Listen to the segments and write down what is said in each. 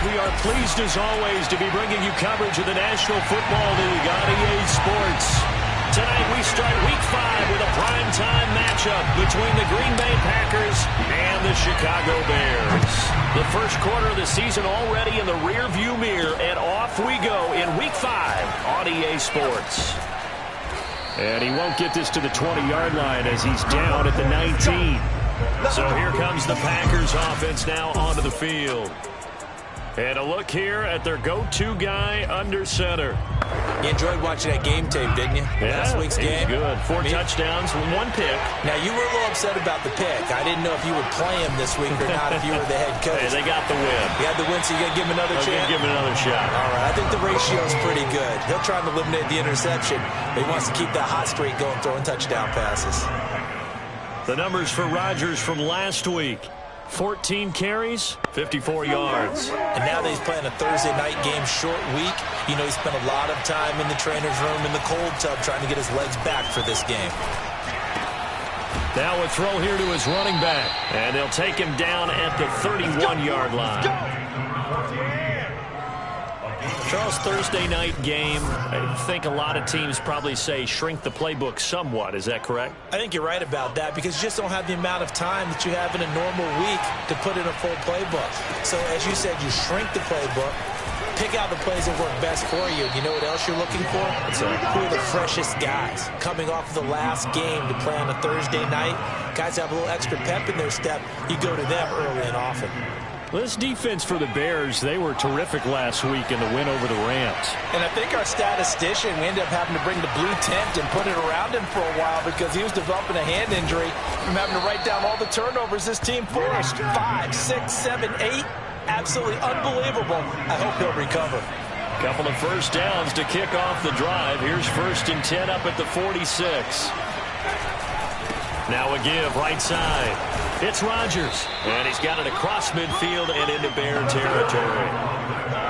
We are pleased as always to be bringing you coverage of the National Football League on EA Sports. Tonight we start Week 5 with a primetime matchup between the Green Bay Packers and the Chicago Bears. The first quarter of the season already in the rearview mirror, and off we go in Week 5 on EA Sports. And he won't get this to the 20-yard line as he's down at the 19. So here comes the Packers offense now onto the field. And a look here at their go-to guy under center. You enjoyed watching that game tape, didn't you? Yeah, last week's game. Good. 4 touchdowns, 1 pick. Now, you were a little upset about the pick. I didn't know if you would play him this week or not if you were the head coach. Hey, they got the win. You had the win, so you're going to give him another chance? Give him another shot. All right, I think the ratio is pretty good. He'll try to eliminate the interception, but he wants to keep that hot streak going, throwing touchdown passes. The numbers for Rodgers from last week. 14 carries, 54 yards. And now that he's playing a Thursday night game, short week, you know he spent a lot of time in the trainer's room in the cold tub trying to get his legs back for this game. Now a throw here to his running back. And they'll take him down at the 31-yard line. Charles, Thursday night game, I think a lot of teams probably say shrink the playbook somewhat. Is that correct? I think you're right about that because you just don't have the amount of time that you have in a normal week to put in a full playbook. So as you said, you shrink the playbook, pick out the plays that work best for you. You know what else you're looking for? Who are the freshest guys coming off of the last game to play on a Thursday night? Guys have a little extra pep in their step. You go to them early and often. This defense for the Bears, they were terrific last week in the win over the Rams. And I think our statistician, we ended up having to bring the blue tent and put it around him for a while because he was developing a hand injury from having to write down all the turnovers this team forced. 5, 6, 7, 8. Absolutely unbelievable. I hope he'll recover. Couple of first downs to kick off the drive. Here's 1st and 10 up at the 46. Now a give right side. It's Rodgers, and he's got it across midfield and into Bear territory.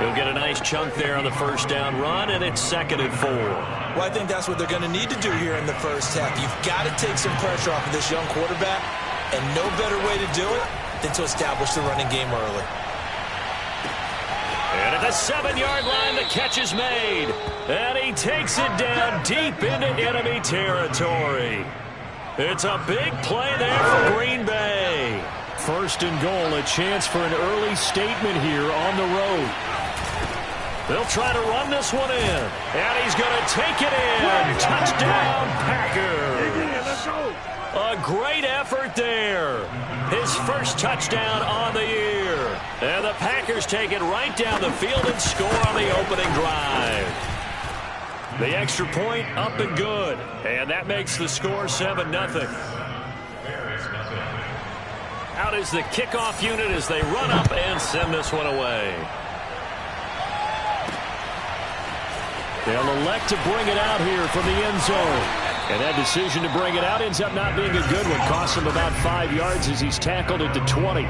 He'll get a nice chunk there on the first down run, and it's 2nd and 4. Well, I think that's what they're going to need to do here in the first half. You've got to take some pressure off of this young quarterback, and no better way to do it than to establish the running game early. And at the 7-yard line, the catch is made, and he takes it down deep into enemy territory. It's a big play there for Green Bay. 1st and goal, a chance for an early statement here on the road. They'll try to run this one in, and he's going to take it in. Touchdown, Packers. A great effort there. His first touchdown on the year. And the Packers take it right down the field and score on the opening drive. The extra point up and good. And that makes the score 7-0. Out is the kickoff unit as they run up and send this one away. They'll elect to bring it out here from the end zone. And that decision to bring it out ends up not being a good one. Costs him about 5 yards as he's tackled at the 20.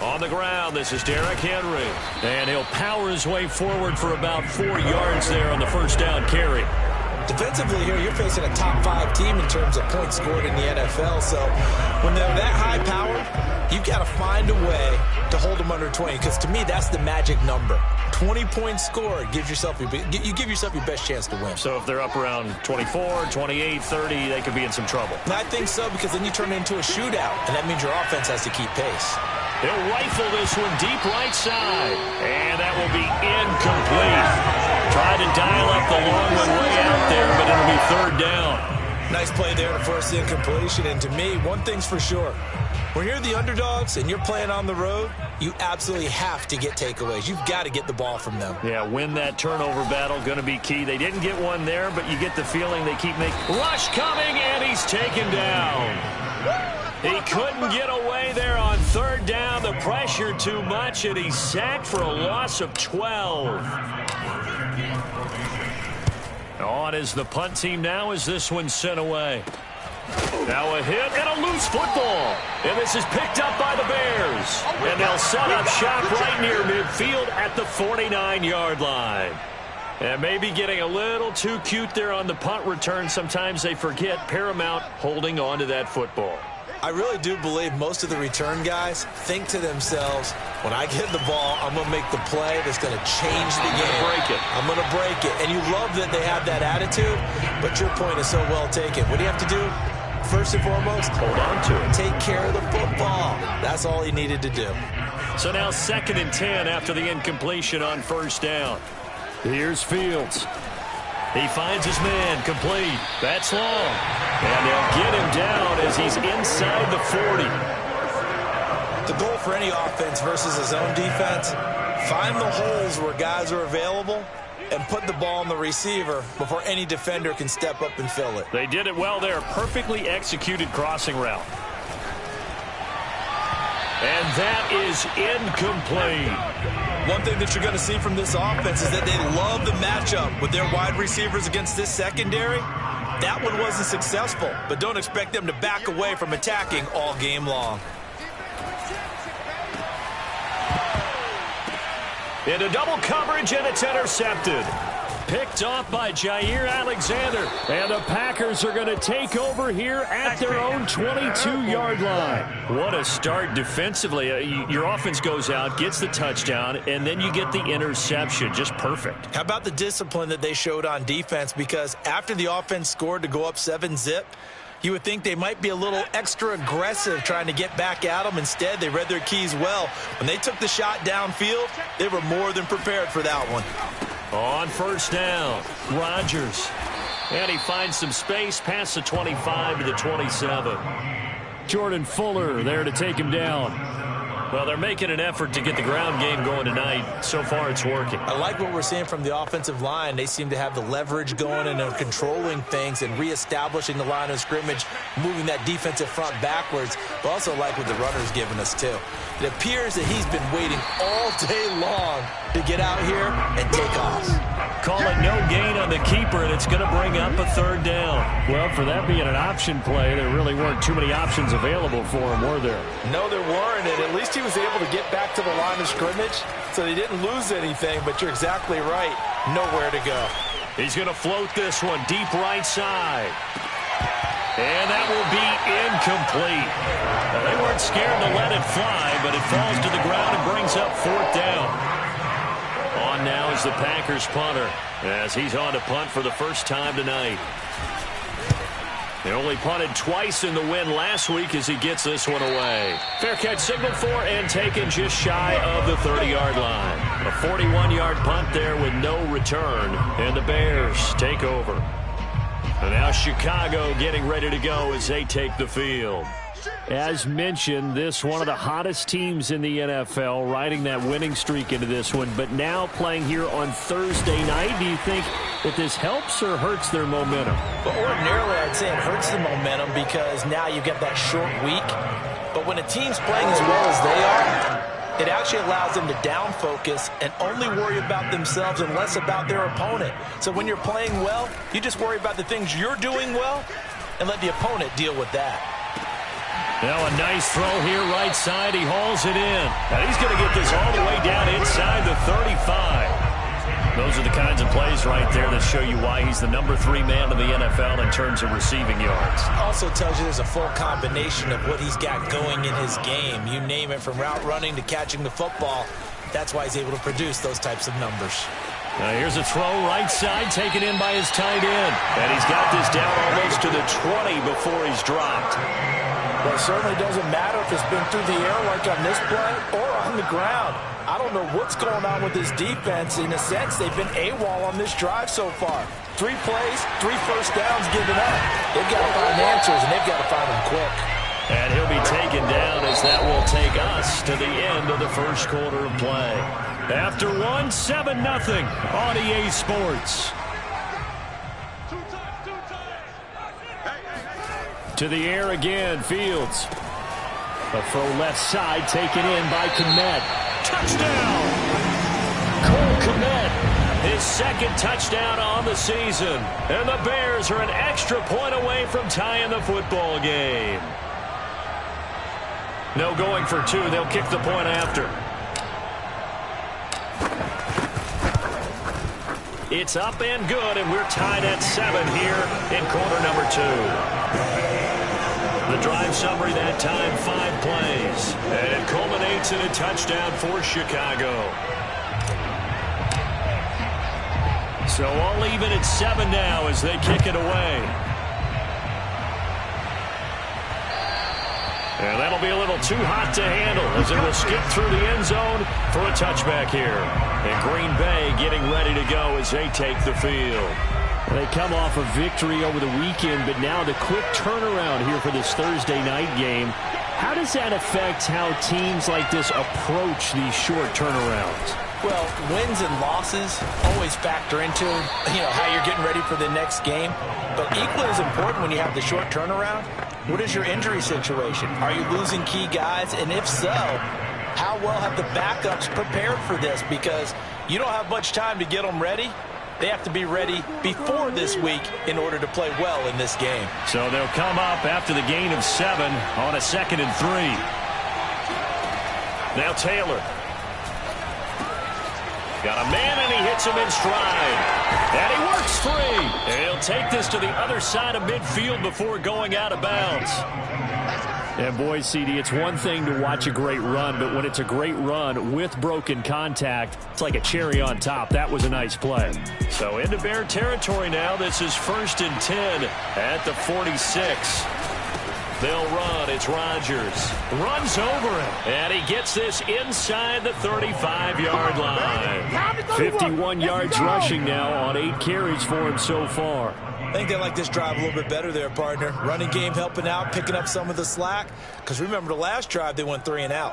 On the ground, this is Derrick Henry. And he'll power his way forward for about 4 yards there on the first down carry. Defensively here, you're facing a top 5 team in terms of points scored in the NFL. So when they're that high powered, you've got to find a way to hold them under 20. Because to me, that's the magic number. 20 points scored gives yourself you give yourself your best chance to win. So if they're up around 24, 28, 30, they could be in some trouble. And I think so, because then you turn it into a shootout, and that means your offense has to keep pace. He'll rifle this one deep right side. And that will be incomplete. Tried to dial up the long one way out there, but it'll be 3rd down. Nice play there to force the incompletion. And to me, one thing's for sure. When you're the underdogs and you're playing on the road, you absolutely have to get takeaways. You've got to get the ball from them. Yeah, win that turnover battle, going to be key. They didn't get one there, but you get the feeling they keep making. Rush coming, and he's taken down. He couldn't get away there on 3rd down. The pressure too much, and he's sacked for a loss of 12. On is the punt team now as this one's sent away. Now a hit and a loose football. And this is picked up by the Bears. And they'll set up shop right near midfield at the 49-yard line. And maybe getting a little too cute there on the punt return. Sometimes they forget Paramount holding on to that football. I really do believe most of the return guys think to themselves, when I get the ball, I'm going to make the play that's going to change the game. I'm going to break it. And you love that they have that attitude, but your point is so well taken. What do you have to do? First and foremost, hold on to it. Take care of the football. That's all he needed to do. So now 2nd and 10 after the incompletion on first down. Here's Fields. He finds his man, complete. That's long. And they'll get him down as he's inside the 40. The goal for any offense versus his own defense, find the holes where guys are available and put the ball on the receiver before any defender can step up and fill it. They did it well there. Perfectly executed crossing route. And that is incomplete. One thing that you're going to see from this offense is that they love the matchup with their wide receivers against this secondary. That one wasn't successful, but don't expect them to back away from attacking all game long. Into double coverage, and it's intercepted. Picked off by Jair Alexander. And the Packers are going to take over here at their own 22-yard line. What a start defensively. Your offense goes out, gets the touchdown, and then you get the interception. Just perfect. How about the discipline that they showed on defense? Because after the offense scored to go up 7-zip, you would think they might be a little extra aggressive trying to get back at them. Instead, they read their keys well. When they took the shot downfield, they were more than prepared for that one. On first down, Rodgers. And he finds some space past the 25 to the 27. Jordan Fuller there to take him down. Well, they're making an effort to get the ground game going tonight. So far, it's working. I like what we're seeing from the offensive line. They seem to have the leverage going and are controlling things and reestablishing the line of scrimmage, moving that defensive front backwards. But also like what the runner's giving us, too. It appears that he's been waiting all day long to get out here and take off. Call it no gain on the keeper, and it's going to bring up a third down. Well, for that being an option play, there really weren't too many options available for him, were there? No, there weren't, and at least he was able to get back to the line of scrimmage, so he didn't lose anything, but you're exactly right. Nowhere to go. He's going to float this one deep right side. And that will be incomplete. Now, they weren't scared to let it fly, but it falls to the ground and brings up fourth down. On now is the Packers punter as he's on to punt for the first time tonight. They only punted twice in the win last week as he gets this one away. Fair catch signaled for and taken just shy of the 30-yard line. A 41-yard punt there with no return, and the Bears take over. And now Chicago getting ready to go as they take the field. As mentioned, this one of the hottest teams in the NFL, riding that winning streak into this one, but now playing here on Thursday night. Do you think that this helps or hurts their momentum? Well, ordinarily, I'd say it hurts the momentum because now you get that short week. But when a team's playing as well as they are, it actually allows them to down focus and only worry about themselves and less about their opponent. So when you're playing well, you just worry about the things you're doing well and let the opponent deal with that. Now a nice throw here right side. He hauls it in. And he's going to get this all the way down inside the 35. Those are the kinds of plays right there that show you why he's the number 3 man in the NFL in terms of receiving yards. Also tells you there's a full combination of what he's got going in his game. You name it, from route running to catching the football. That's why he's able to produce those types of numbers. Now here's a throw right side, taken in by his tight end. And he's got this down almost to the 20 before he's dropped. Well, it certainly doesn't matter if it's been through the air like on this play or on the ground. I don't know what's going on with this defense. In a sense, they've been AWOL on this drive so far. 3 plays, 3 first downs given up. They've got to find answers, and they've got to find them quick. And he'll be taken down as that will take us to the end of the first quarter of play. After 1, 7-0 on EA Sports. To the air again, Fields. A throw left side, taken in by Kmet. Touchdown! Cole Kmet His second touchdown on the season. And the Bears are an extra point away from tying the football game. No going for two. They'll kick the point after. It's up and good, and we're tied at 7 here in quarter number 2. The drive summary that time, 5 plays. And it culminates in a touchdown for Chicago. So all even at 7 now as they kick it away. And that'll be a little too hot to handle as it will skip through the end zone for a touchback here. And Green Bay getting ready to go as they take the field. They come off a victory over the weekend, but now the quick turnaround here for this Thursday night game. How does that affect how teams like this approach these short turnarounds? Well, wins and losses always factor into, how you're getting ready for the next game. But equally as important when you have the short turnaround, what is your injury situation? Are you losing key guys? And if so, how well have the backups prepared for this? Because you don't have much time to get them ready. They have to be ready before this week in order to play well in this game. So they'll come up after the gain of 7 on a 2nd and 3. Now Taylor. Got a man, and he hits him in stride. And he works free. And he'll take this to the other side of midfield before going out of bounds. And boy, CD, it's one thing to watch a great run, but when it's a great run with broken contact, it's like a cherry on top. That was a nice play. So into Bear territory now. This is 1st and 10 at the 46. They'll run. It's Rodgers. Runs over him. And he gets this inside the 35-yard line. 51 yards rushing now on 8 carries for him so far. I think they like this drive a little bit better there, partner. Running game helping out, picking up some of the slack. Because remember the last drive, they went 3 and out.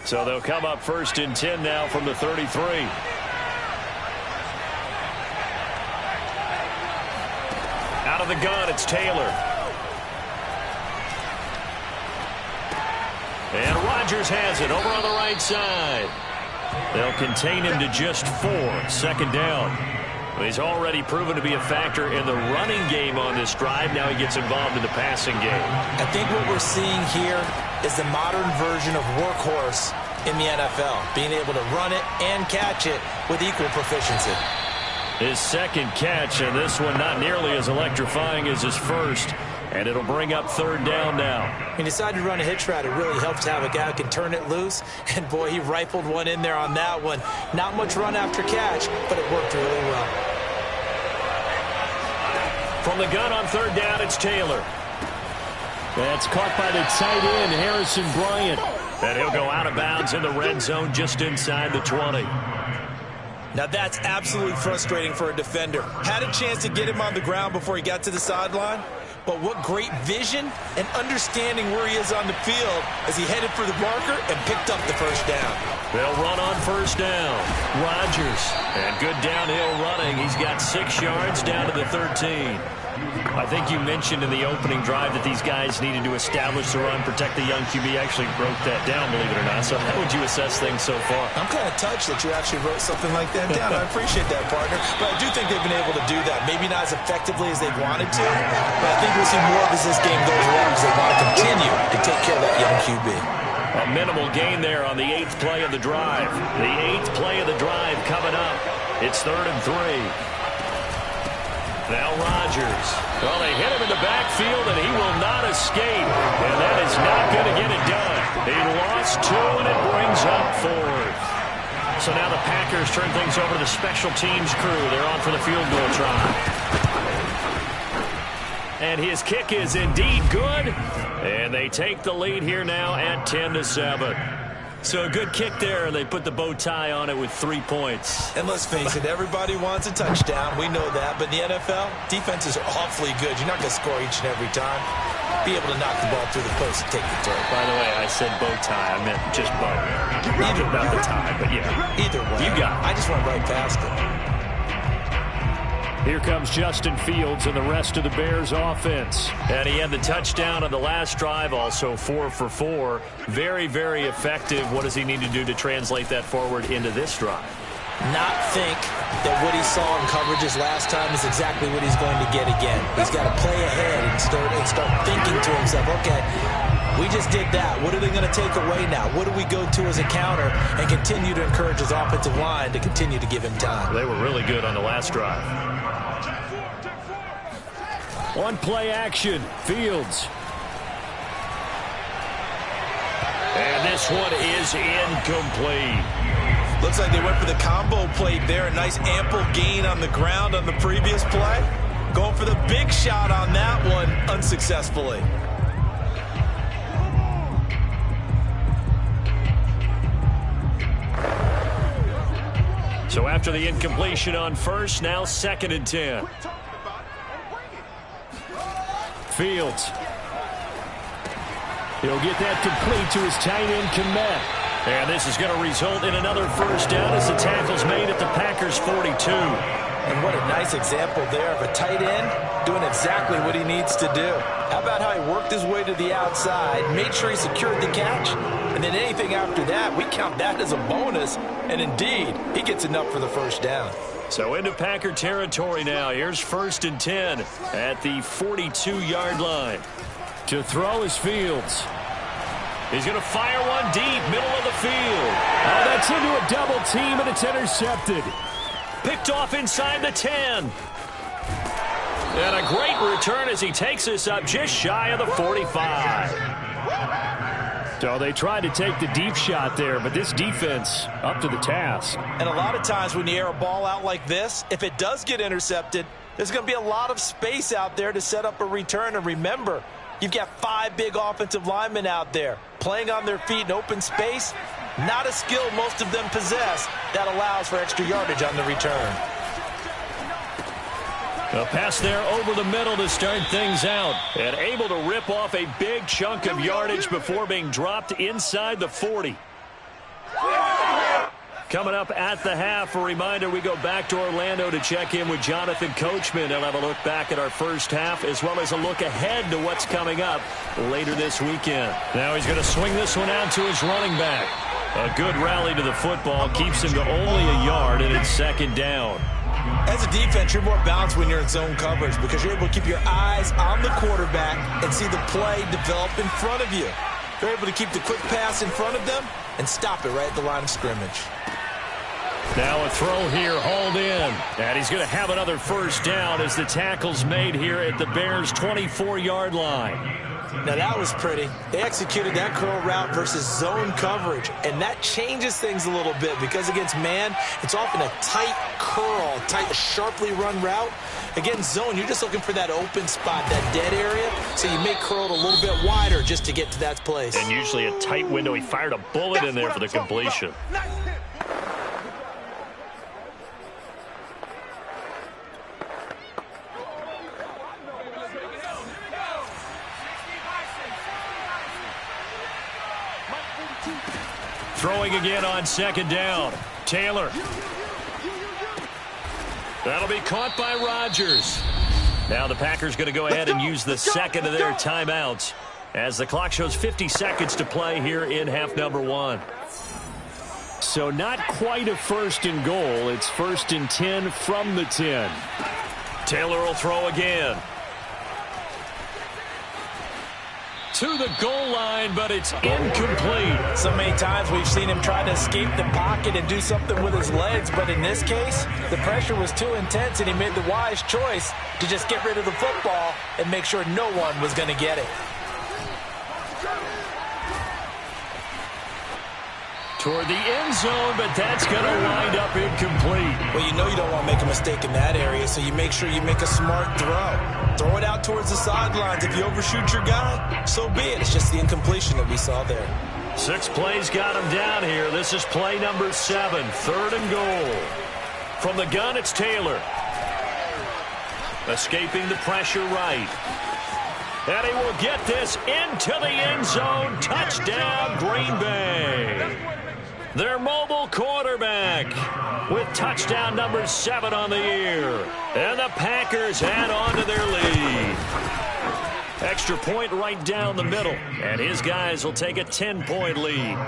So they'll come up 1st and 10 now from the 33. Out of the gun, it's Taylor. And Rodgers has it over on the right side. They'll contain him to just 4. 2nd down. He's already proven to be a factor in the running game on this drive. Now he gets involved in the passing game. I think what we're seeing here is the modern version of workhorse in the NFL, being able to run it and catch it with equal proficiency. His 2nd catch, and this one not nearly as electrifying as his first. And it'll bring up 3rd down now. He decided to run a hitch route. It really helps to have a guy who can turn it loose. And, boy, he rifled one in there on that one. Not much run after catch, but it worked really well. From the gun on 3rd down, it's Taylor. That's caught by the tight end, Harrison Bryant. And he'll go out of bounds in the red zone just inside the 20. Now that's absolutely frustrating for a defender. Had a chance to get him on the ground before he got to the sideline, but what great vision and understanding where he is on the field as he headed for the marker and picked up the 1st down. They'll run on 1st down. Rodgers, and good downhill running. He's got 6 yards down to the 13. I think you mentioned in the opening drive that these guys needed to establish the run, protect the young QB. Actually broke that down, believe it or not. So how would you assess things so far? I'm kind of touched that you actually wrote something like that down. I appreciate that, partner. But I do think they've been able to do that. Maybe not as effectively as they wanted to, but I think we'll see more of as this game goes along because they want to continue to take care of that young QB. A minimal gain there on the 8th play of the drive. The 8th play of the drive coming up. It's 3rd and 3. Now Rodgers. Well, they hit him in the backfield, and he will not escape. And that is not going to get it done. He lost 2, and it brings up 4th. So now the Packers turn things over to the special teams crew. They're on for the field goal try. And his kick is indeed good. And they take the lead here now at 10-7. So a good kick there, and they put the bow tie on it with 3 points. And let's face it, everybody wants a touchdown. We know that. But in the NFL, defenses are awfully good. You're not going to score each and every time. be able to knock the ball through the post and take the turn. By the way, I said bow tie. I meant just bow. Either way. Not the tie, but yeah. Either way. You got it. I just went right past it. Here comes Justin Fields and the rest of the Bears offense. And he had the touchdown on the last drive, also 4 for 4. Very, very effective. What does he need to do to translate that forward into this drive? Not think that what he saw in coverages last time is exactly what he's going to get again. He's got to play ahead and start thinking to himself, okay, we just did that. What are they going to take away now? What do we go to as a counter? And continue to encourage his offensive line to continue to give him time. They were really good on the last drive. On play action, Fields. And this one is incomplete. Looks like they went for the combo play there. A nice ample gain on the ground on the previous play. Going for the big shot on that one unsuccessfully. So after the incompletion on first, now 2nd and 10. Fields. He'll get that complete to his tight end, Komet. And this is going to result in another first down as the tackle's made at the Packers' 42. And what a nice example there of a tight end doing exactly what he needs to do. How about how he worked his way to the outside, made sure he secured the catch, and then anything after that, we count that as a bonus. And indeed, he gets enough for the first down. So into Packer territory now. Here's 1st and 10 at the 42-yard line. To throw is Fields. He's going to fire one deep, middle of the field. Oh, that's into a double team, and it's intercepted. Picked off inside the 10. And a great return as he takes us up just shy of the 45. So they tried to take the deep shot there, but this defense up to the task. And a lot of times when you air a ball out like this, if it does get intercepted, there's going to be a lot of space out there to set up a return. And remember, you've got 5 big offensive linemen out there playing on their feet in open space. Not a skill most of them possess that allows for extra yardage on the return. A pass there over the middle to start things out. And able to rip off a big chunk of yardage before being dropped inside the 40. Coming up at the half, a reminder, we go back to Orlando to check in with Jonathan Coachman. He'll have a look back at our first half as well as a look ahead to what's coming up later this weekend. Now he's going to swing this one out to his running back. A good rally to the football keeps him to only a yard, and it's 2nd down. As a defense, you're more balanced when you're in zone coverage because you're able to keep your eyes on the quarterback and see the play develop in front of you. You're able to keep the quick pass in front of them and stop it right at the line of scrimmage. Now a throw here, hauled in. And he's going to have another first down as the tackle's made here at the Bears' 24-yard line. Now that was pretty. They executed that curl route versus zone coverage, and that changes things a little bit because against man, it's often a tight curl, tight, sharply run route. Against zone, you're just looking for that open spot, that dead area, so you may curl it a little bit wider just to get to that place. And usually a tight window. He fired a bullet in there for the completion. Throwing again on 2nd down. Taylor. That'll be caught by Rodgers. Now the Packers going to go ahead and use the 2nd of their timeouts as the clock shows 50 seconds to play here in half number 1. So not quite a 1st and goal. It's 1st and 10 from the 10. Taylor will throw again. To the goal line, but it's incomplete. So many times we've seen him try to escape the pocket and do something with his legs, but in this case, the pressure was too intense and he made the wise choice to just get rid of the football and make sure no one was going to get it. Toward the end zone, but that's going to wind up incomplete. Well, you know you don't want to make a mistake in that area, so you make sure you make a smart throw. Throw it out towards the sidelines. If you overshoot your guy, so be it. It's just the incompletion that we saw there. 6 plays got him down here. This is play number 7, 3rd and goal. From the gun, it's Taylor. Escaping the pressure right. And he will get this into the end zone. Touchdown, Green Bay. Their mobile quarterback with touchdown number 7 on the year. And the Packers add on to their lead. Extra point right down the middle. And his guys will take a 10-point lead.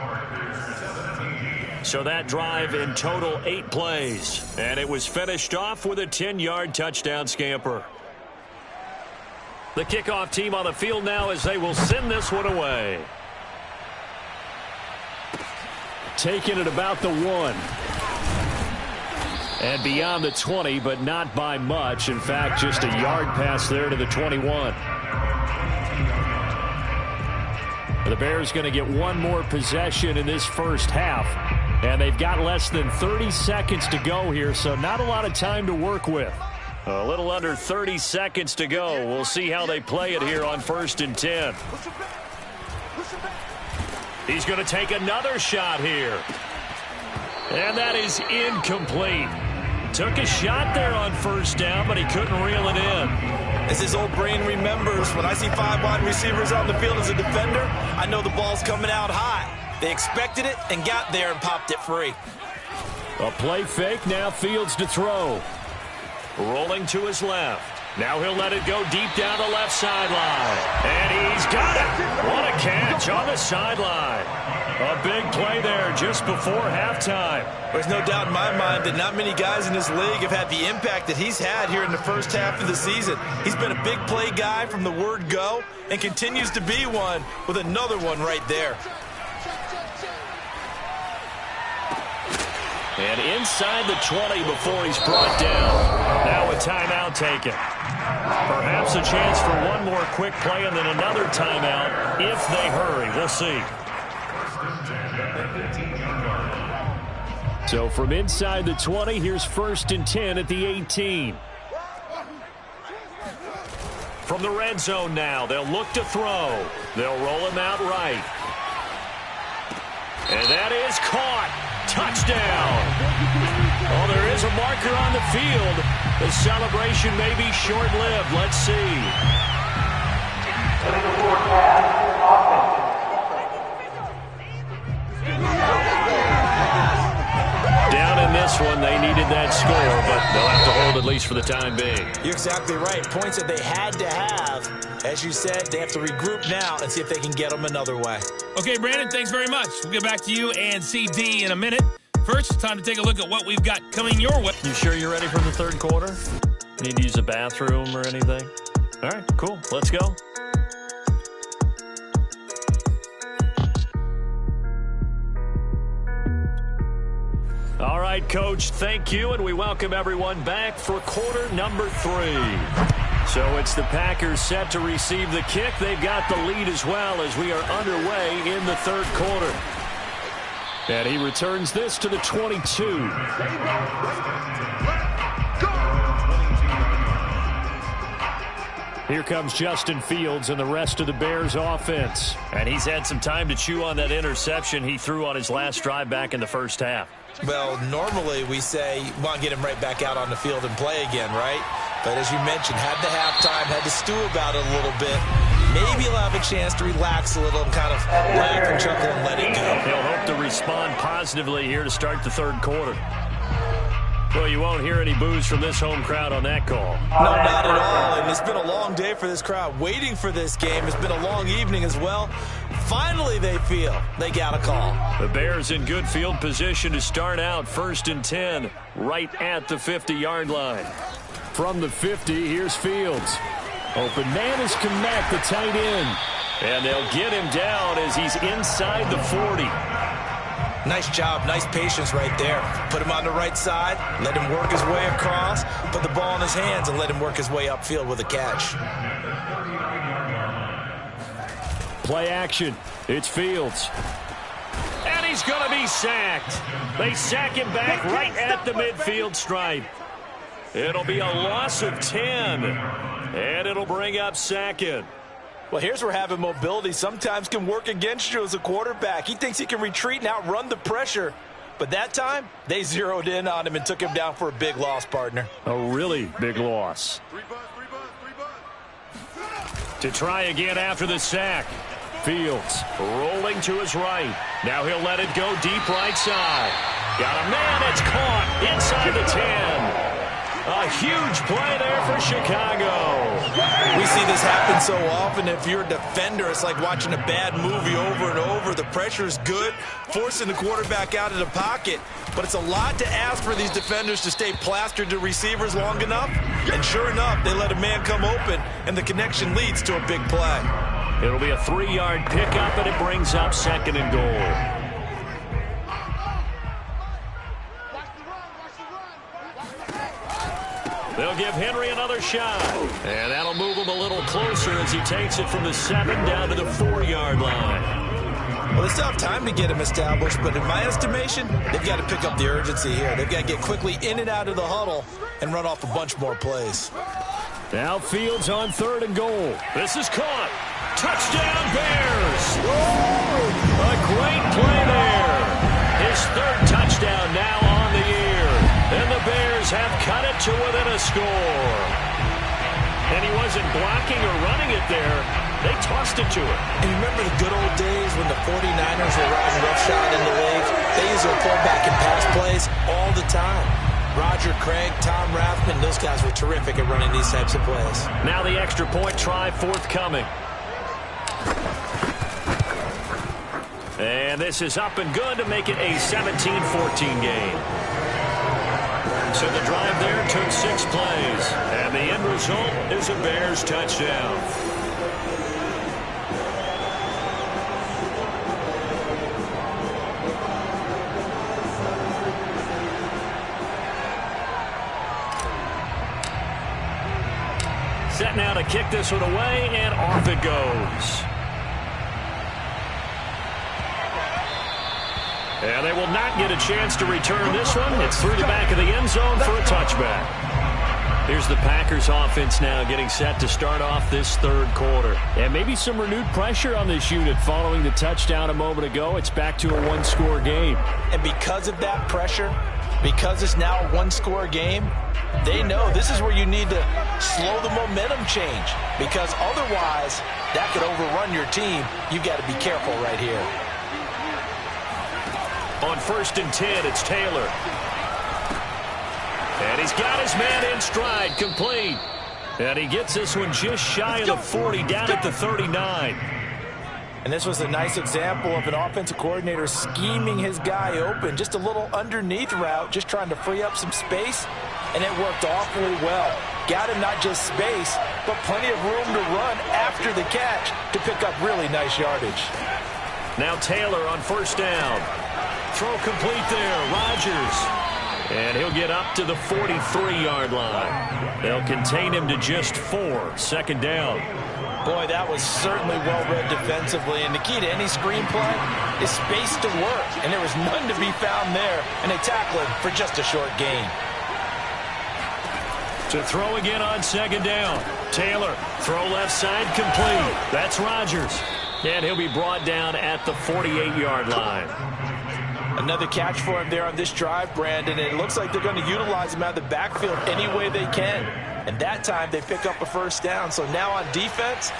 So that drive in total 8 plays. And it was finished off with a 10-yard touchdown scamper. The kickoff team on the field now as they will send this one away. Taking it about the 1. And beyond the 20, but not by much. In fact, just a yard pass there to the 21. The Bears going to get one more possession in this first half. And they've got less than 30 seconds to go here, so not a lot of time to work with. A little under 30 seconds to go. We'll see how they play it here on 1st and 10. He's going to take another shot here. And that is incomplete. Took a shot there on 1st down, but he couldn't reel it in. As his old brain remembers, when I see 5 wide receivers on the field as a defender, I know the ball's coming out high. They expected it and got there and popped it free. A play fake, now Fields to throw. Rolling to his left. Now he'll let it go deep down the left sideline. And he's got it. What a catch on the sideline. A big play there just before halftime. There's no doubt in my mind that not many guys in this league have had the impact that he's had here in the first half of the season. He's been a big play guy from the word go and continues to be one with another one right there. And inside the 20 before he's brought down. Now a timeout taken. Perhaps a chance for one more quick play and then another timeout if they hurry. We'll see. So from inside the 20, here's 1st and 10 at the 18. From the red zone now, they'll look to throw. They'll roll him out right. And that is caught. Touchdown. Oh, there is a marker on the field. The celebration may be short-lived. Let's see. Down in this one, they needed that score, but they'll have to hold at least for the time being. You're exactly right. Points that they had to have. As you said, they have to regroup now and see if they can get them another way. Okay, Brandon, thanks very much. We'll get back to you and CD in a minute. First, it's time to take a look at what we've got coming your way. You sure you're ready for the third quarter? Need to use a bathroom or anything? All right, cool. Let's go. All right, Coach, thank you, and we welcome everyone back for quarter number 3. So it's the Packers set to receive the kick. They've got the lead as well as we are underway in the third quarter. And he returns this to the 22. Here comes Justin Fields and the rest of the Bears offense. And he's had some time to chew on that interception he threw on his last drive back in the first half. Well, normally we say, want to get him right back out on the field and play again, right? But as you mentioned, had the halftime, had to stew about it a little bit. Maybe he'll have a chance to relax a little and kind of laugh and chuckle and let it go. He'll hope to respond positively here to start the third quarter. Well, you won't hear any boos from this home crowd on that call. No, not at all. And it's been a long day for this crowd waiting for this game. It's been a long evening as well. Finally, they feel they got a call. The Bears in good field position to start out 1st and 10 right at the 50-yard line. From the 50, here's Fields. Open man is Kmet, the tight end. And they'll get him down as he's inside the 40. Nice job, nice patience right there. Put him on the right side, let him work his way across, put the ball in his hands, and let him work his way upfield with a catch. Play action. It's Fields. And he's going to be sacked. They sack him back right at the midfield stripe. It'll be a loss of 10, and it'll bring up second. Well, here's where having mobility sometimes can work against you as a quarterback. He thinks he can retreat and outrun the pressure. But that time, they zeroed in on him and took him down for a big loss, partner. A really big loss. To try again after the sack. Fields rolling to his right. Now he'll let it go deep right side. Got a man. It's caught inside the 10. A huge play there for Chicago. We see this happen so often. If you're a defender, it's like watching a bad movie over and over. The pressure is good, forcing the quarterback out of the pocket. But it's a lot to ask for these defenders to stay plastered to receivers long enough. And sure enough, they let a man come open, and the connection leads to a big play. It'll be a 3-yard pickup, and it brings up 2nd and goal. They'll give Henry another shot. And that'll move him a little closer as he takes it from the 7 down to the 4-yard line. Well, they still have time to get him established, but in my estimation, they've got to pick up the urgency here. They've got to get quickly in and out of the huddle and run off a bunch more plays. Now Fields on 3rd and goal. This is caught. Touchdown, Bears. A great play there. His 3rd touchdown now on the year. And the Bears have cut it to within a score. And he wasn't blocking or running it there. They tossed it to him. And you remember the good old days when the 49ers were riding roughshod in the league? They used their fullback and pass plays all the time. Roger Craig, Tom Rathman, those guys were terrific at running these types of plays. Now the extra point try forthcoming. And this is up and good to make it a 17-14 game. So the drive there took 6 plays. And the end result is a Bears touchdown. Set now to kick this one away, and off it goes. And they will not get a chance to return this one. It's through the back of the end zone for a touchback. Here's the Packers offense now getting set to start off this 3rd quarter. And maybe some renewed pressure on this unit following the touchdown a moment ago. It's back to a 1-score game. And because of that pressure, because it's now a 1-score game, they know this is where you need to slow the momentum change. Because otherwise, that could overrun your team. You've got to be careful right here. On 1st and 10, it's Taylor. And he's got his man in stride, complete. And he gets this one just shy of the 40, down at the 39. And this was a nice example of an offensive coordinator scheming his guy open. Just a little underneath route, just trying to free up some space. And it worked awfully well. Got him not just space, but plenty of room to run after the catch to pick up really nice yardage. Now Taylor on 1st down. Throw complete there, Rodgers. And he'll get up to the 43-yard line. They'll contain him to just 4, 2nd down. Boy, that was certainly well-read defensively. And the key to any screenplay is space to work. And there was none to be found there. And they tackle him for just a short gain. To throw again on 2nd down. Taylor, throw left side, complete. That's Rodgers. And he'll be brought down at the 48-yard line. Another catch for him there on this drive, Brandon. And it looks like they're going to utilize him out of the backfield any way they can. And that time they pick up a 1st down. So now on defense,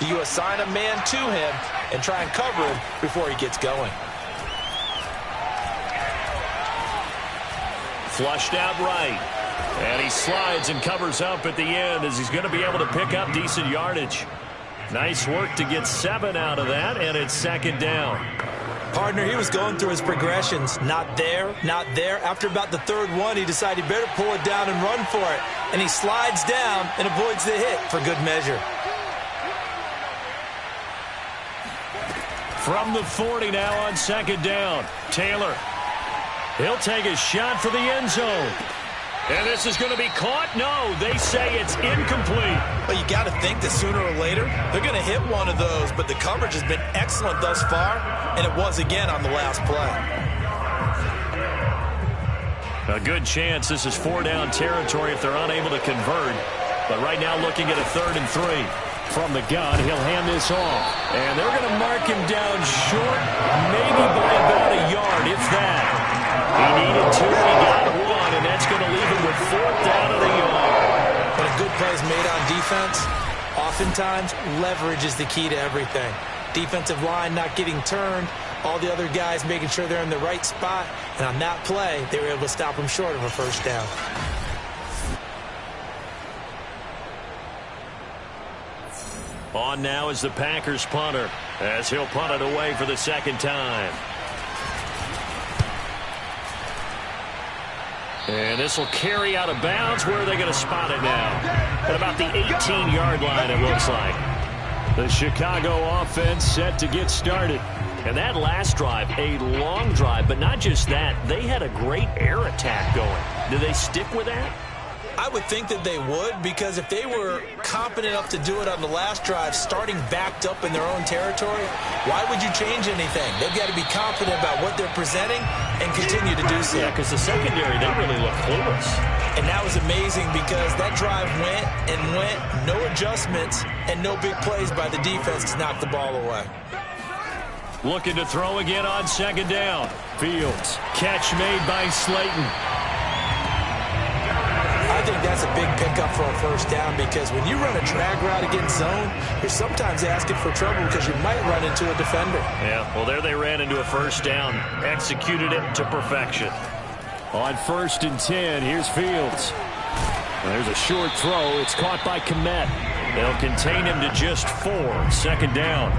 you assign a man to him and try and cover him before he gets going. Flushed out right. And he slides and covers up at the end as he's going to be able to pick up decent yardage. Nice work to get 7 out of that, and it's 2nd down. Partner, he was going through his progressions. Not there, not there. After about the 3rd one, he decided he better pull it down and run for it. And he slides down and avoids the hit for good measure. From the 40 now on 2nd down. Taylor. He'll take a shot for the end zone. And this is going to be caught? No, they say it's incomplete. Well, you got to think that sooner or later, they're going to hit one of those. But the coverage has been excellent thus far, and it was again on the last play. A good chance this is 4-down territory if they're unable to convert. But right now looking at a 3rd and 3. From the gun, he'll hand this off. And they're going to mark him down short, maybe by about a yard, if that. He needed 2, he got 1, and that's going to leave him with 4th down of the yard. When a good play is made on defense, Oftentimes, leverage is the key to everything. Defensive line not getting turned, all the other guys making sure they're in the right spot, and on that play, they were able to stop them short of a first down. On now is the Packers punter, as he'll punt it away for the second time. And this will carry out of bounds. Where are they going to spot it now? At about the 18-yard line, it looks like. The Chicago offense set to get started. And that last drive, a long drive, but not just that. They had a great air attack going. Do they stick with that? I would think that they would, because if they were competent enough to do it on the last drive, starting backed up in their own territory, why would you change anything? They've got to be confident about what they're presenting and continue to do so. Yeah, because the secondary, they really look clueless. And that was amazing because that drive went and went, no adjustments, and no big plays by the defense to knock the ball away. Looking to throw again on second down. Fields. Catch made by Slayton. I think that's a big pickup for a first down, because when you run a drag route against zone, you're sometimes asking for trouble because you might run into a defender. Yeah, well, there they ran into a first down. Executed it to perfection. On 1st and 10, here's Fields. There's a short throw. It's caught by Kmet. They'll contain him to just 4. Second down.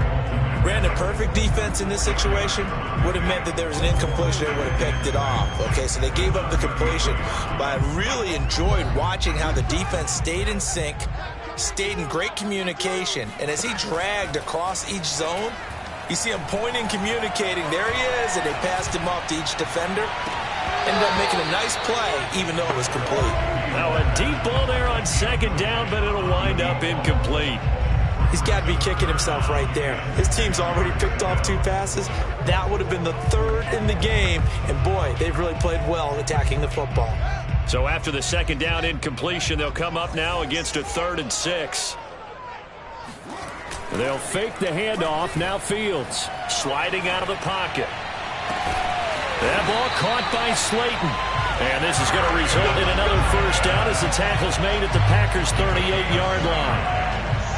Brandon, perfect defense in this situation would have meant that there was an incompletion. They would have picked it off. Okay, so they gave up the completion. But I really enjoyed watching how the defense stayed in sync, stayed in great communication. And as he dragged across each zone, you see him pointing, communicating. There he is, and they passed him off to each defender. Ended up making a nice play, even though it was complete. Now a deep ball there on second down, but it'll wind up incomplete. He's got to be kicking himself right there. His team's already picked off 2 passes. That would have been the 3rd in the game. And, boy, they've really played well attacking the football. So after the second down incompletion, they'll come up now against a 3rd and 6. They'll fake the handoff. Now Fields. Sliding out of the pocket. That ball caught by Slayton. And this is going to result in another first down as the tackle's made at the Packers' 38-yard line.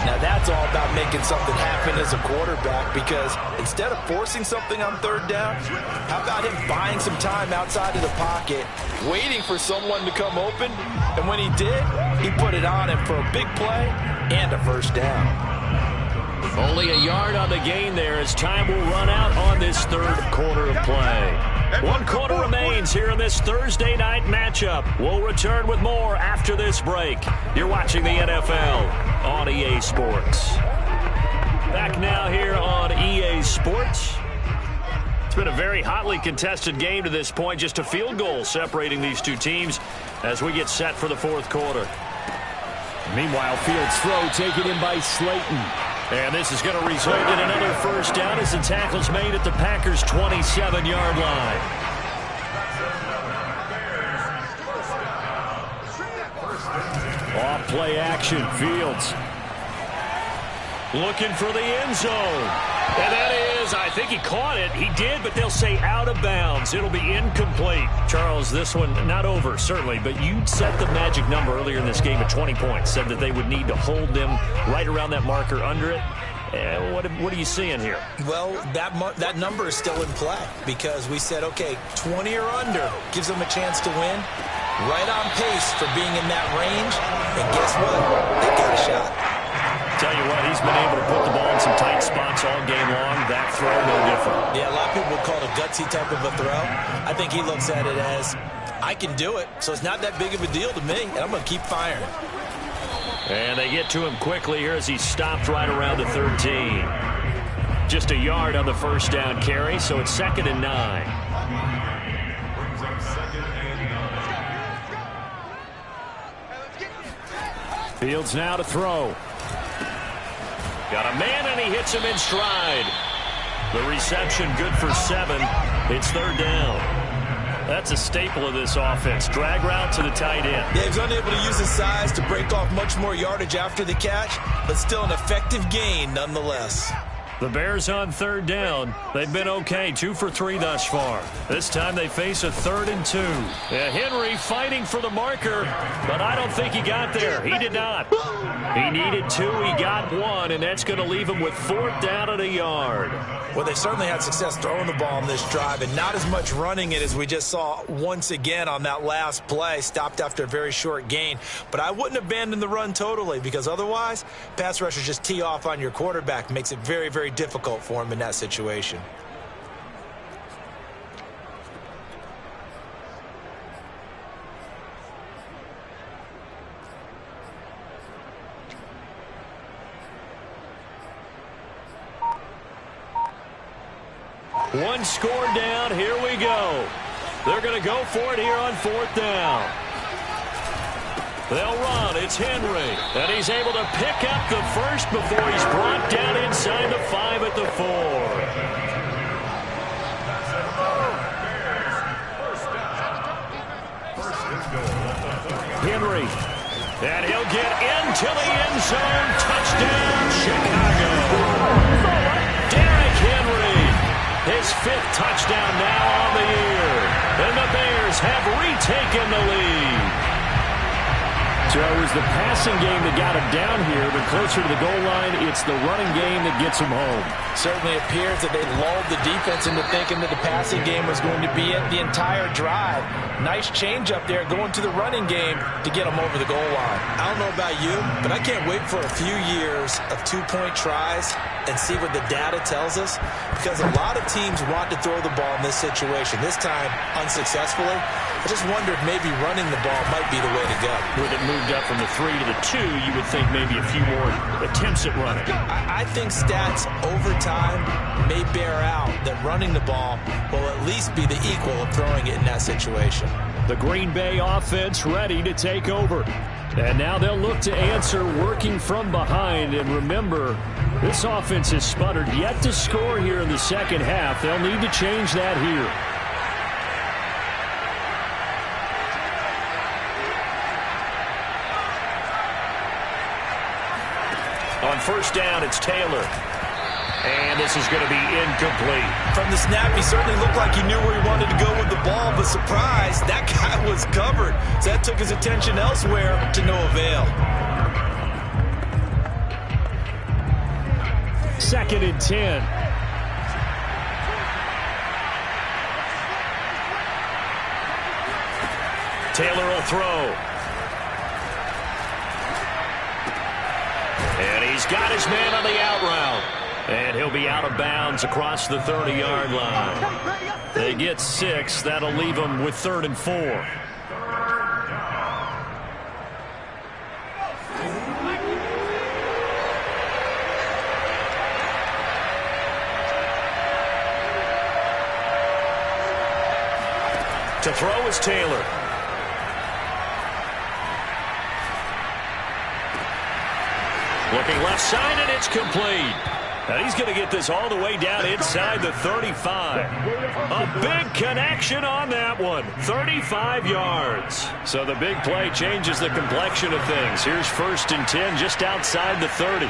Now, that's all about making something happen as a quarterback, because instead of forcing something on 3rd down, how about him buying some time outside of the pocket, waiting for someone to come open, and when he did, he put it on him for a big play and a first down. Only a yard on the gain there as time will run out on this 3rd quarter of play. 1 quarter remains here in this Thursday night matchup. We'll return with more after this break. You're watching the NFL on EA Sports. Back now here on EA Sports. It's been a very hotly contested game to this point. Just a field goal separating these 2 teams as we get set for the 4th quarter. Meanwhile, Fields' throw taken in by Slayton. And this is going to result in another first down as the tackle's made at the Packers' 27-yard line. Off play action, Fields. Looking for the end zone. And that is, I think he caught it. He did, but they'll say out of bounds. It'll be incomplete. Charles, this one not over, certainly, but you set the magic number earlier in this game at 20 points. Said that they would need to hold them right around that marker under it. What are you seeing here? Well, that number is still in play, because we said, okay, 20 or under gives them a chance to win. Right on pace for being in that range. And guess what? They got a shot. Tell you what, he's been able to put the ball in some tight spots all game long. That throw, no different. Yeah, a lot of people would call it a gutsy type of a throw. I think he looks at it as, I can do it, so it's not that big of a deal to me, and I'm going to keep firing. And they get to him quickly here as he stopped right around the 13. Just a yard on the first down carry, so it's 2nd and 9. Fields now to throw. Got a man, and he hits him in stride. The reception good for 7. It's 3rd down. That's a staple of this offense. Drag route to the tight end. Yeah, he was unable to use his size to break off much more yardage after the catch, but still an effective gain nonetheless. The Bears on third down. They've been okay, 2 for 3 thus far. This time they face a 3rd and 2. Henry fighting for the marker, but I don't think he got there. He did not. He needed 2. He got 1, and that's going to leave him with 4th down at a yard. Well, they certainly had success throwing the ball on this drive, and not as much running it as we just saw once again on that last play. Stopped after a very short gain. But I wouldn't abandon the run totally, because otherwise, pass rushers just tee off on your quarterback. Makes it very, very difficult for him in that situation. One score down. Here we go. They're going to go for it here on 4th down. They'll run. It's Henry. And he's able to pick up the first before he's brought down inside the 5 at the 4. Henry. And he'll get into the end zone. Touchdown, Chicago. Derrick Henry. His 5th touchdown now on the year. And the Bears have retaken the lead. So it was the passing game that got him down here, but closer to the goal line, it's the running game that gets him home. Certainly appears that they lulled the defense into thinking that the passing game was going to be it the entire drive. Nice change up there going to the running game to get them over the goal line. I don't know about you, but I can't wait for a few years of 2-point tries and see what the data tells us, because a lot of teams want to throw the ball in this situation. This time, unsuccessfully. I just wonder if maybe running the ball might be the way to go. With it moved up from the 3 to the 2, you would think maybe a few more attempts at running. I think stats over time may bear out that running the ball will at least be the equal of throwing it in that situation. The Green Bay offense ready to take over. And now they'll look to answer working from behind. And remember, this offense has sputtered yet to score here in the second half. They'll need to change that here. On 1st down, it's Taylor. And this is going to be incomplete. From the snap, he certainly looked like he knew where he wanted to go with the ball, but surprise, that guy was covered. So that took his attention elsewhere to no avail. 2nd and 10. Taylor will throw. And he's got his man on the out route. And he'll be out of bounds across the 30-yard line. They get 6. That'll leave them with 3rd and 4. To throw is Taylor. Looking left side, and it's complete. And he's going to get this all the way down inside the 35. A big connection on that one. 35 yards. So the big play changes the complexion of things. Here's 1st and 10 just outside the 30.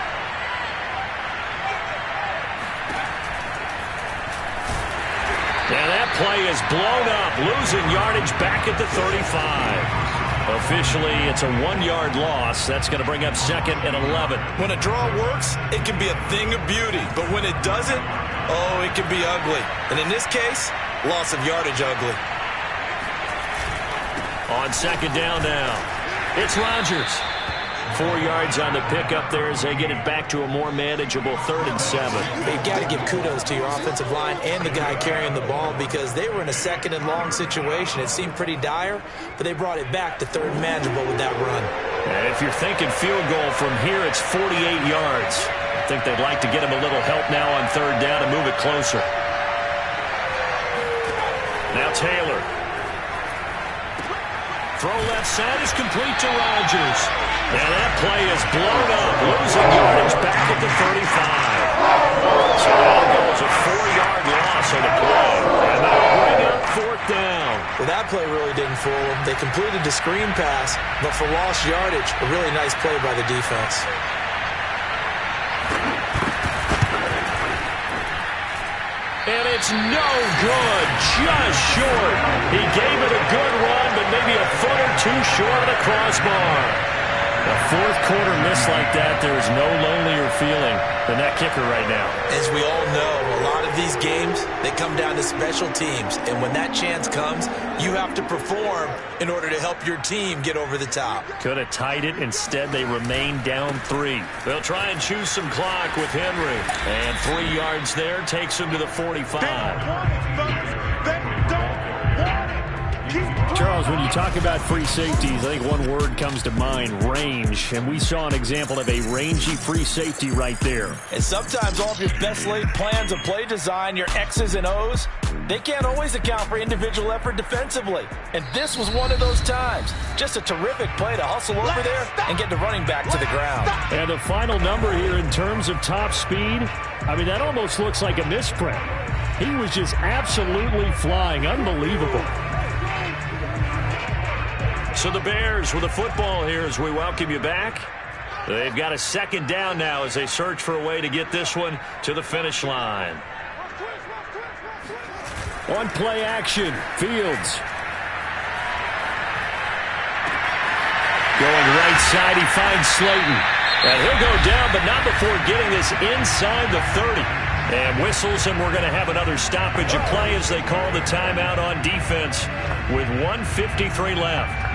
And that play is blown up, losing yardage back at the 35. Officially, it's a 1-yard loss. That's going to bring up 2nd and 11. When a draw works, it can be a thing of beauty. But when it doesn't, oh, it can be ugly. And in this case, loss of yardage ugly. On 2nd down now, it's Rodgers. 4 yards on the pickup there as they get it back to a more manageable 3rd and 7. You've got to give kudos to your offensive line and the guy carrying the ball, because they were in a 2nd and long situation. It seemed pretty dire, but they brought it back to 3rd and manageable with that run. And if you're thinking field goal from here, it's 48 yards. I think they'd like to get him a little help now on 3rd down and move it closer. Now Taylor. Throw left side is complete to Rodgers. And that play is blown up, losing yardage back at the 35. So that goes a 4-yard loss on the play. And that'll bring up 4th down. Well, that play really didn't fool them. They completed the screen pass, but for lost yardage, a really nice play by the defense. And it's no good, just short. He gave it a good run, but maybe a foot or two short of the crossbar. A fourth quarter miss like that, there is no lonelier feeling than that kicker right now. As we all know, a lot of these games, they come down to special teams. And when that chance comes, you have to perform in order to help your team get over the top. Could have tied it. Instead, they remain down 3. They'll try and choose some clock with Henry. And 3 yards there takes him to the 45. Charles, when you talk about free safeties, I think one word comes to mind, range. And we saw an example of a rangy free safety right there. And sometimes all of your best laid plans of play design, your X's and O's, they can't always account for individual effort defensively. And this was one of those times. Just a terrific play to hustle over there and get the running back to the ground. And the final number here in terms of top speed, I mean, that almost looks like a misprint. He was just absolutely flying. Unbelievable. So the Bears with the football here as we welcome you back. They've got a second down now as they search for a way to get this one to the finish line. On play action, Fields. Going right side, he finds Slayton. And he'll go down, but not before getting this inside the 30. And whistles, and we're going to have another stoppage of play as they call the timeout on defense with 1:53 left.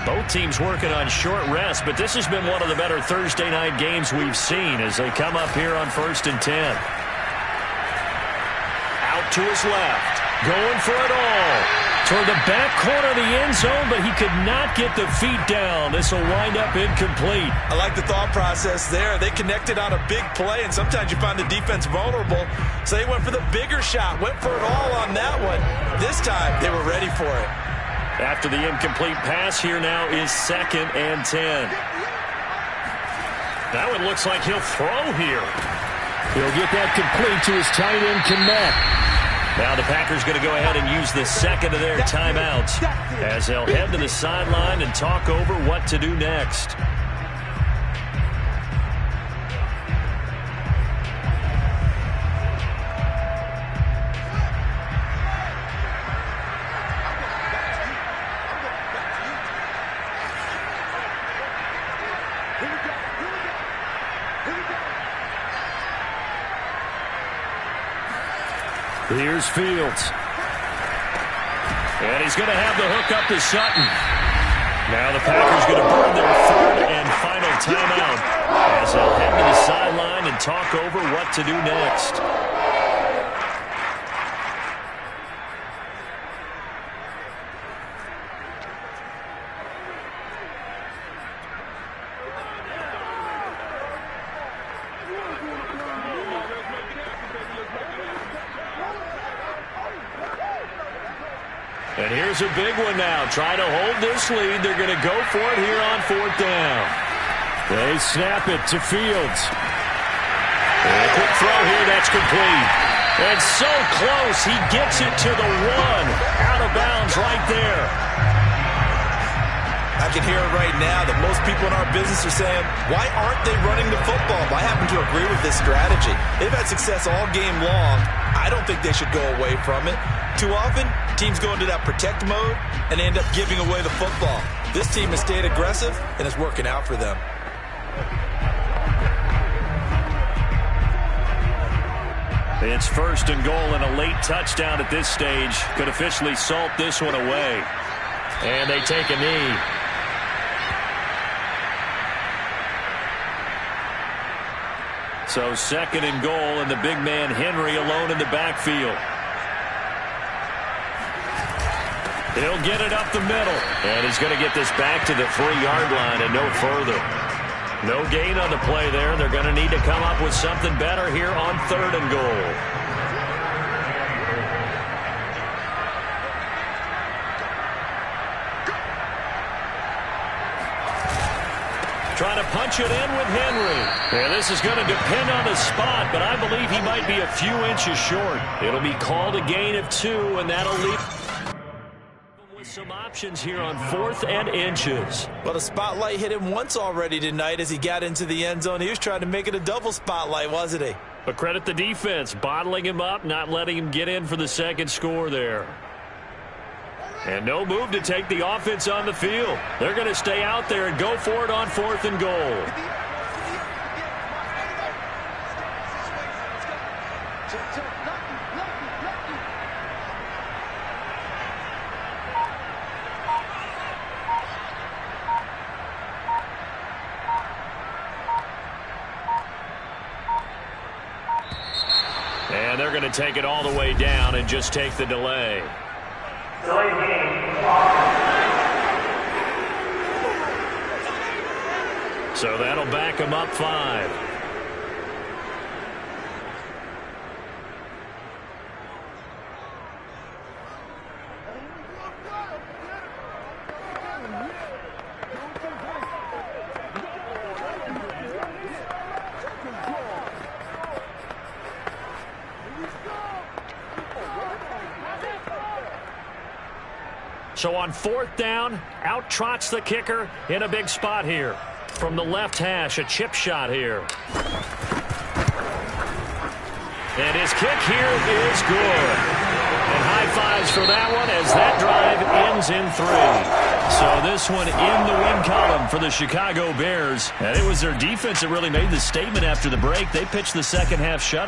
Both teams working on short rest, but this has been one of the better Thursday night games we've seen as they come up here on 1st and 10. Out to his left, going for it all. Toward the back corner of the end zone, but he could not get the feet down. This will wind up incomplete. I like the thought process there. They connected on a big play, and sometimes you find the defense vulnerable. So they went for the bigger shot, went for it all on that one. This time, they were ready for it. After the incomplete pass, here now is 2nd and 10. That one looks like he'll throw here. He'll get that complete to his tight end, Kmet. Now the Packers going to go ahead and use the second of their timeouts as they'll head to the sideline and talk over what to do next. Here's Fields. And he's going to have the hook up to Sutton. Now the Packers going to burn their 3rd and final timeout as they'll head to the sideline and talk over what to do next. And here's a big one now. Trying to hold this lead. They're going to go for it here on 4th down. They snap it to Fields. And a quick throw here. That's complete. And so close. He gets it to the 1. Out of bounds right there. I can hear it right now that most people in our business are saying, why aren't they running the football? I happen to agree with this strategy. They've had success all game long. I don't think they should go away from it. Too often, teams go into that protect mode and end up giving away the football. This team has stayed aggressive, and it's working out for them. It's 1st and goal, and a late touchdown at this stage could officially salt this one away. And they take a knee. So 2nd and goal, and the big man Henry alone in the backfield. He'll get it up the middle. And he's going to get this back to the 3-yard line and no further. No gain on the play there. They're going to need to come up with something better here on 3rd and goal. Trying to punch it in with Henry. And this is going to depend on the spot, but I believe he might be a few inches short. It'll be called a gain of 2, and that'll leave with some options here on 4th and inches. Well, the spotlight hit him once already tonight as he got into the end zone. He was trying to make it a double spotlight, wasn't he? But credit the defense, bottling him up, not letting him get in for the second score there. And no move to take the offense on the field. They're going to stay out there and go for it on 4th and goal. And they're going to take it all the way down and just take the delay. So that'll back them up 5. So on 4th down, out trots the kicker in a big spot here. From the left hash, a chip shot here. And his kick here is good. And high fives for that one as that drive ends in 3. So this one in the win column for the Chicago Bears. And it was their defense that really made the statement after the break. They pitched the second half shutout.